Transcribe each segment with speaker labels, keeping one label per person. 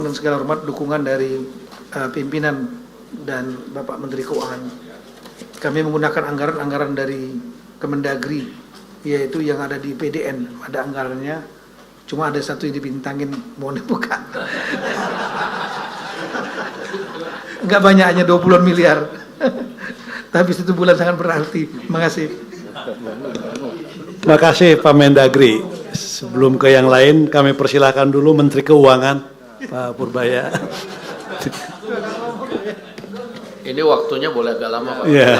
Speaker 1: Dengan segala hormat dukungan dari pimpinan dan Bapak Menteri Keuangan. Kami menggunakan anggaran dari Kemendagri, yaitu yang ada di PDN, ada anggarannya. Cuma ada satu yang dibintangin, mohon dibuka. Enggak banyak, hanya 20 miliar. Tapi 1 bulan sangat berarti. Terima kasih.
Speaker 2: Terima kasih Pak Mendagri. Sebelum ke yang lain, kami persilakan dulu Menteri Keuangan, Pak Purbaya.
Speaker 3: Ini waktunya boleh agak lama, Pak.
Speaker 2: Yeah.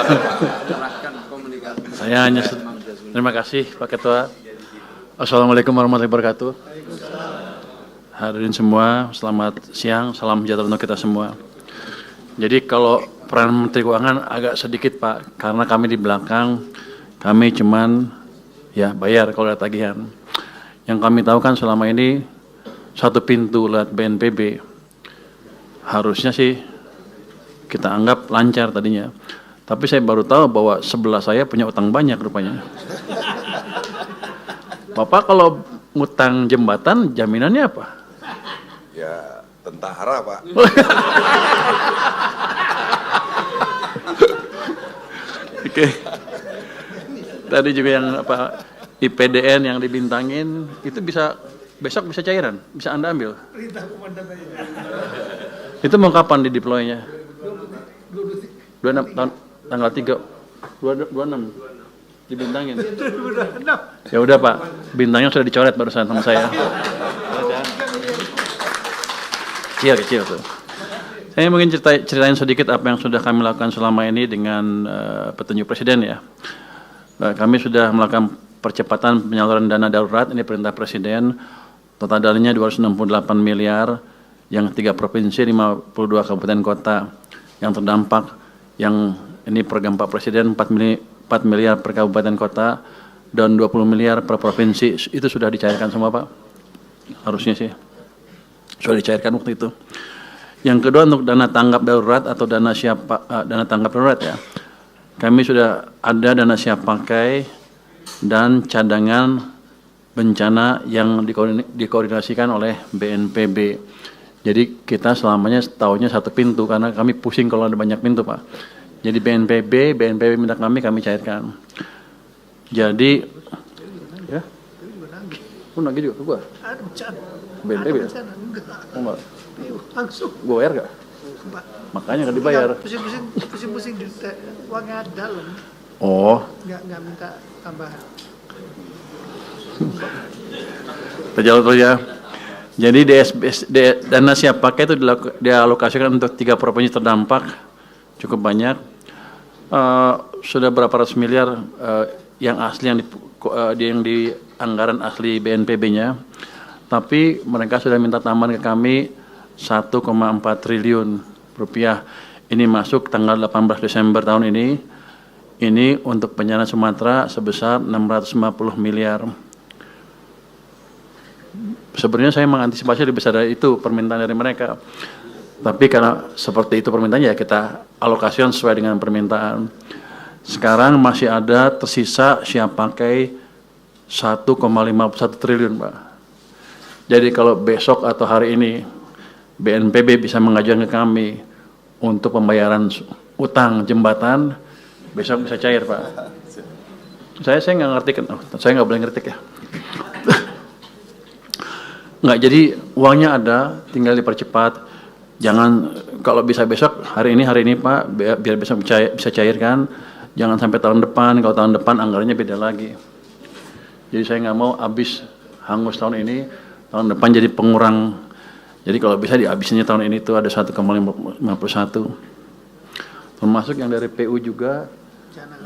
Speaker 4: Saya hanya terima kasih Pak Ketua. Assalamualaikum warahmatullahi wabarakatuh. Hadirin semua, selamat siang, salam sejahtera untuk kita semua. Jadi kalau peran Menteri Keuangan agak sedikit Pak, karena kami di belakang, kami cuman ya bayar kalau ada tagihan. Yang kami tahu kan selama ini satu pintu lewat BNPB, harusnya sih kita anggap lancar tadinya. Tapi saya baru tahu bahwa sebelah saya punya utang banyak rupanya. Bapak kalau ngutang jembatan, jaminannya apa?
Speaker 5: Ya, tentara, Pak.
Speaker 4: Oke. Tadi juga yang apa IPDN yang dibintangin itu bisa besok bisa cairan, bisa Anda ambil. Itu mau kapan di deploy-nya? 26 tahun tanggal 3 26 dibintangin. Ya udah Pak, bintangnya sudah dicoret barusan sama saya. Kecil tuh. Saya mungkin ceritain sedikit apa yang sudah kami lakukan selama ini dengan petunjuk Presiden ya. Kami sudah melakukan percepatan penyaluran dana darurat, ini perintah Presiden. Total dananya 268 miliar, yang 3 provinsi, 52 kabupaten kota yang terdampak. Yang ini program Pak Presiden 4 miliar per kabupaten kota dan 20 miliar per provinsi. Itu sudah dicairkan semua Pak. Harusnya sih sudah dicairkan waktu itu. Yang kedua untuk dana tanggap darurat atau dana tanggap darurat ya. Kami sudah ada dana siap pakai dan cadangan bencana yang dikoordinasikan oleh BNPB. Jadi kita selamanya tahunya satu pintu karena kami pusing kalau ada banyak pintu Pak. Jadi BNPB minta kami cairkan. Jadi ya, lu nagih juga ke gua? BNPB ya? Enggak.
Speaker 1: Langsung.
Speaker 4: Gua bayar gak? Makanya nggak dibayar.
Speaker 1: Pusing-pusing di uangnya dalam.
Speaker 4: Oh.
Speaker 1: Nggak minta tambahan.
Speaker 4: Terjauh terus ya. Jadi dana siap pakai itu dialokasikan untuk 3 provinsi terdampak, cukup banyak. Sudah berapa ratus miliar yang asli yang di anggaran asli BNPB-nya. Tapi mereka sudah minta tambahan ke kami 1,4 triliun rupiah. Ini masuk tanggal 18 Desember tahun ini. Ini untuk bencana Sumatera sebesar 650 miliar. Sebenarnya saya mengantisipasi lebih besar dari itu permintaan dari mereka. Tapi karena seperti itu permintaannya ya kita alokasikan sesuai dengan permintaan. Sekarang masih ada tersisa siap pakai 1,51 triliun Pak. Jadi kalau besok atau hari ini BNPB bisa mengajukan ke kami untuk pembayaran utang jembatan, besok bisa cair Pak. Saya nggak ngerti kan, saya nggak boleh ngerti ya. Nggak, jadi uangnya ada, tinggal dipercepat. Jangan kalau bisa besok hari ini Pak, biar besok bisa cairkan. Jangan sampai tahun depan. Kalau tahun depan anggarannya beda lagi. Jadi saya nggak mau habis hangus tahun ini, tahun depan jadi pengurang. Jadi kalau bisa dihabisinnya tahun ini tuh ada 1,51. Termasuk yang dari PU juga,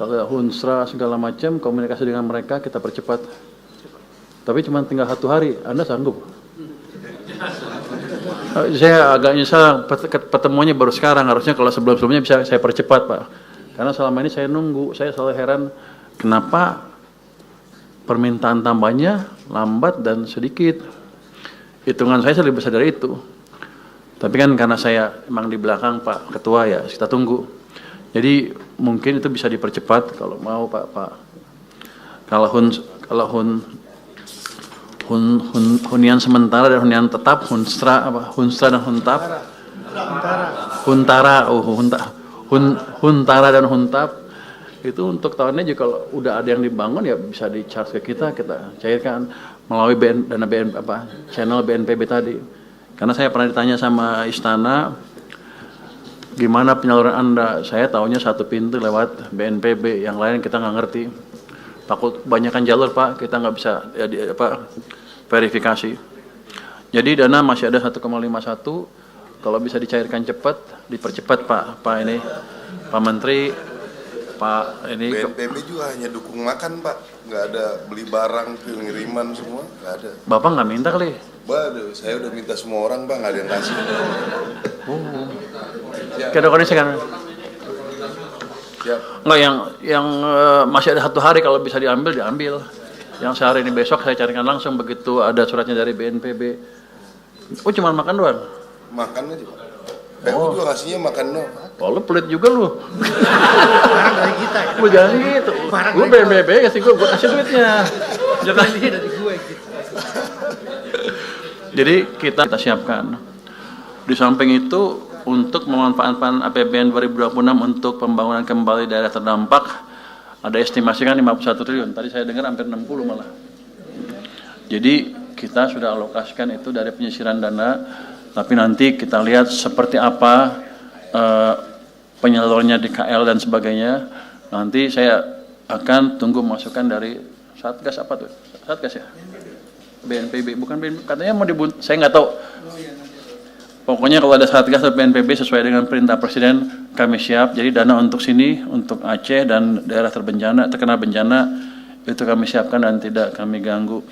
Speaker 4: kalau Hunsra segala macam komunikasi dengan mereka kita percepat. Tapi cuma tinggal 1 hari, Anda sanggup? Saya agak nyesal pertemuannya baru sekarang, harusnya kalau sebelum-sebelumnya bisa saya percepat Pak. Karena selama ini saya nunggu, saya selalu heran kenapa permintaan tambahnya lambat dan sedikit. Hitungan saya lebih besar dari itu. Tapi kan karena saya emang di belakang Pak Ketua ya, kita tunggu. Jadi mungkin itu bisa dipercepat kalau mau Pak. Kalau hunian sementara dan hunian tetap, Hunstra dan Huntap. Huntara dan Huntap. Itu untuk tahunnya juga kalau udah ada yang dibangun ya bisa di-charge ke kita cairkan melalui channel BNPB tadi. Karena saya pernah ditanya sama Istana, gimana penyaluran Anda? Saya tahunya satu pintu lewat BNPB, yang lain kita nggak ngerti. Takut kebanyakan jalur Pak, kita nggak bisa verifikasi. Jadi dana masih ada 1,51, kalau bisa dicairkan cepat, dipercepat Pak Menteri, Pak ini.
Speaker 5: BNPB juga hanya dukung makan Pak, nggak ada beli barang, pengiriman semua, nggak ada.
Speaker 4: Bapak nggak minta kali?
Speaker 5: Waduh, saya udah minta semua orang Pak, nggak ada yang kasih.
Speaker 4: Kira kondisi kan? Nggak, yang masih ada 1 hari kalau bisa diambil. Yang sehari ini besok saya carikan langsung begitu ada suratnya dari BNPB. Oh cuma makan doang?
Speaker 5: Makan aja Pak. PU juga kasihnya makan doang.
Speaker 4: Oh lu pelit juga lu.
Speaker 1: Barang dari kita ya.
Speaker 4: Lu jangan gitu. Lu BNPB kasih gue kasih duitnya. Jangan
Speaker 1: Dari gue gitu.
Speaker 4: Jadi kita siapkan. Di samping itu untuk memanfaatkan APBN 2026 untuk pembangunan kembali daerah terdampak ada estimasi kan 51 triliun. Tadi saya dengar hampir 60 malah. Jadi kita sudah alokasikan itu dari penyisiran dana, tapi nanti kita lihat seperti apa penyalurnya di KL dan sebagainya. Nanti saya akan tunggu masukan dari Satgas apa tuh? Satgas ya? BNPB, bukan BNPB, katanya mau saya nggak tahu. Pokoknya kalau ada Satgas atau BNPB sesuai dengan perintah Presiden, kami siap. Jadi dana untuk sini, untuk Aceh dan daerah terkena bencana, itu kami siapkan dan tidak kami ganggu.